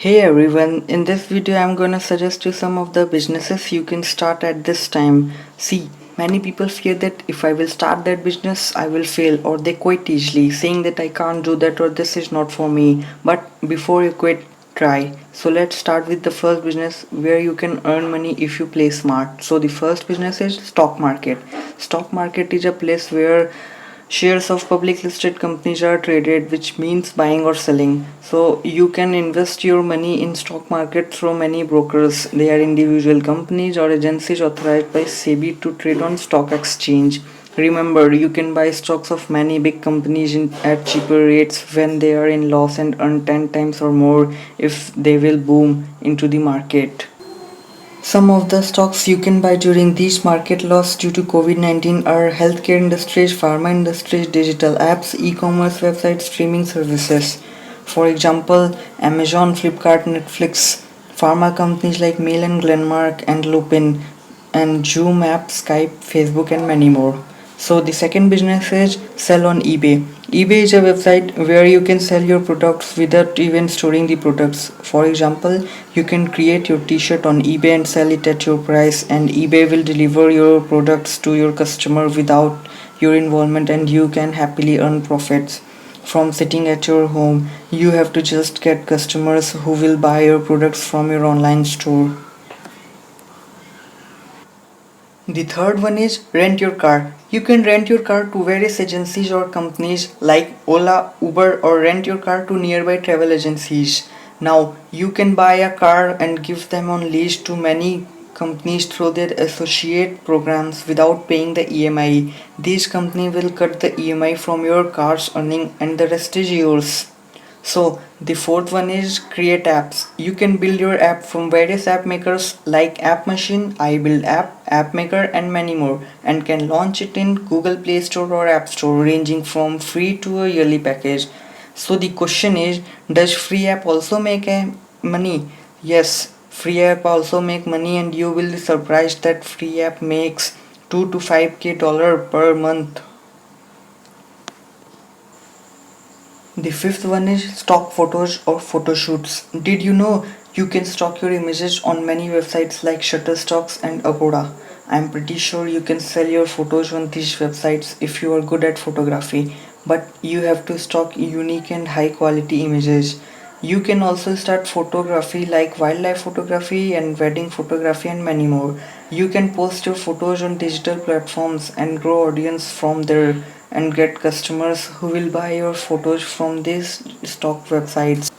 Hey everyone, in this video I'm gonna suggest you some of the businesses you can start at this time. See, many people fear that if I will start that business I will fail or they quit easily saying that I can't do that or this is not for me. But before you quit, try. So let's start with the first business where you can earn money if you play smart. So the first business is stock market. Stock market is a place where shares of public listed companies are traded, which means buying or selling. So you can invest your money in stock market through many brokers. They are individual companies or agencies authorized by SEBI to trade on stock exchange. Remember, you can buy stocks of many big companies at cheaper rates when they are in loss and earn 10 times or more if they will boom into the market. Some of the stocks you can buy during these market loss due to COVID-19 are healthcare industries, pharma industries, digital apps, e-commerce websites, streaming services. For example, Amazon, Flipkart, Netflix, pharma companies like Mail and Glenmark and Lupin, and Zoom app, Skype, Facebook, and many more. So the second business is sell on eBay. eBay is a website where you can sell your products without even storing the products. For example, you can create your t-shirt on eBay and sell it at your price, and eBay will deliver your products to your customer without your involvement, and you can happily earn profits from sitting at your home. You have to just get customers who will buy your products from your online store. The third one is rent your car. You can rent your car to various agencies or companies like Ola, Uber, or rent your car to nearby travel agencies. Now, you can buy a car and give them on lease to many companies through their associate programs without paying the EMI. These companies will cut the EMI from your car's earning and the rest is yours. So the fourth one is create apps. You can build your app from various app makers like App Machine, iBuild App, App Maker and many more, and can launch it in Google Play Store or App Store ranging from free to a yearly package. So the question is, does free app also make money? Yes, free app also make money, and you will be surprised that free app makes 2 to 5k dollar per month. The fifth one is stock photos or photo shoots. Did you know you can stock your images on many websites like Shutterstocks and Agoda? I'm pretty sure you can sell your photos on these websites if you are good at photography, but you have to stock unique and high quality images. You can also start photography like wildlife photography and wedding photography and many more. You can post your photos on digital platforms and grow audience from there and get customers who will buy your photos from these stock websites.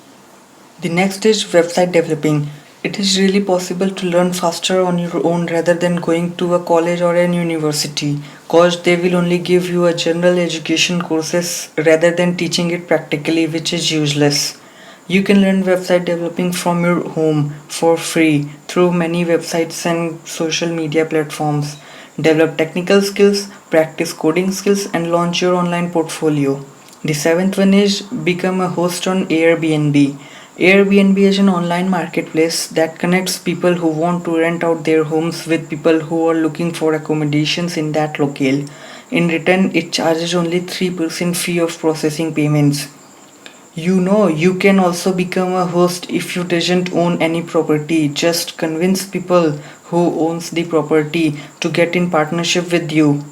The next is website developing. It is really possible to learn faster on your own rather than going to a college or an university, cause they will only give you a general education courses rather than teaching it practically, which is useless. You can learn website developing from your home for free through many websites and social media platforms. Develop technical skills, practice coding skills, and launch your online portfolio. The seventh one is become a host on Airbnb. Airbnb is an online marketplace that connects people who want to rent out their homes with people who are looking for accommodations in that locale. In return, it charges only 3% fee of processing payments. You know, you can also become a host if you doesn't own any property. Just convince people who owns the property to get in partnership with you.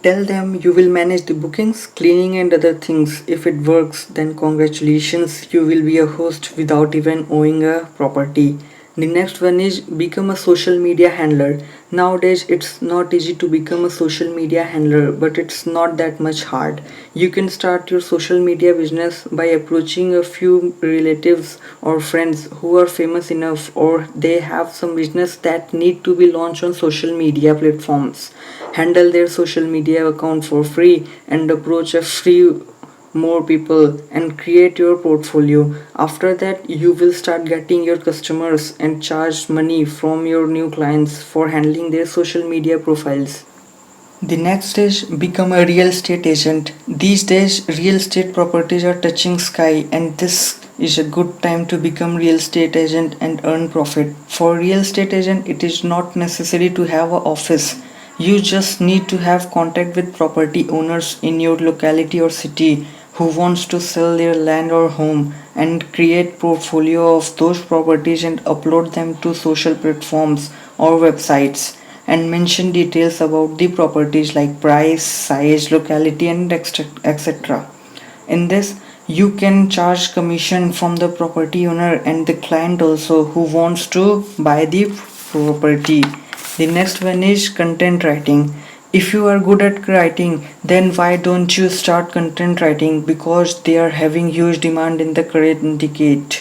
Tell them you will manage the bookings, cleaning and other things. If it works, then congratulations, you will be a host without even owning a property. The next one is become a social media handler. Nowadays, it's not easy to become a social media handler, but it's not that much hard. You can start your social media business by approaching a few relatives or friends who are famous enough or they have some business that need to be launched on social media platforms. Handle their social media account for free and approach a few more people and create your portfolio. After that, you will start getting your customers and charge money from your new clients for handling their social media profiles. The next is become a real estate agent. These days, real estate properties are touching sky, and this is a good time to become real estate agent and earn profit. For real estate agent, it is not necessary to have an office. You just need to have contact with property owners in your locality or city who wants to sell their land or home, and create portfolio of those properties and upload them to social platforms or websites and mention details about the properties like price, size, locality and etc. In this, you can charge commission from the property owner and the client also who wants to buy the property. The next one is content writing. If you are good at writing, then why don't you start content writing, because they are having huge demand in the current decade.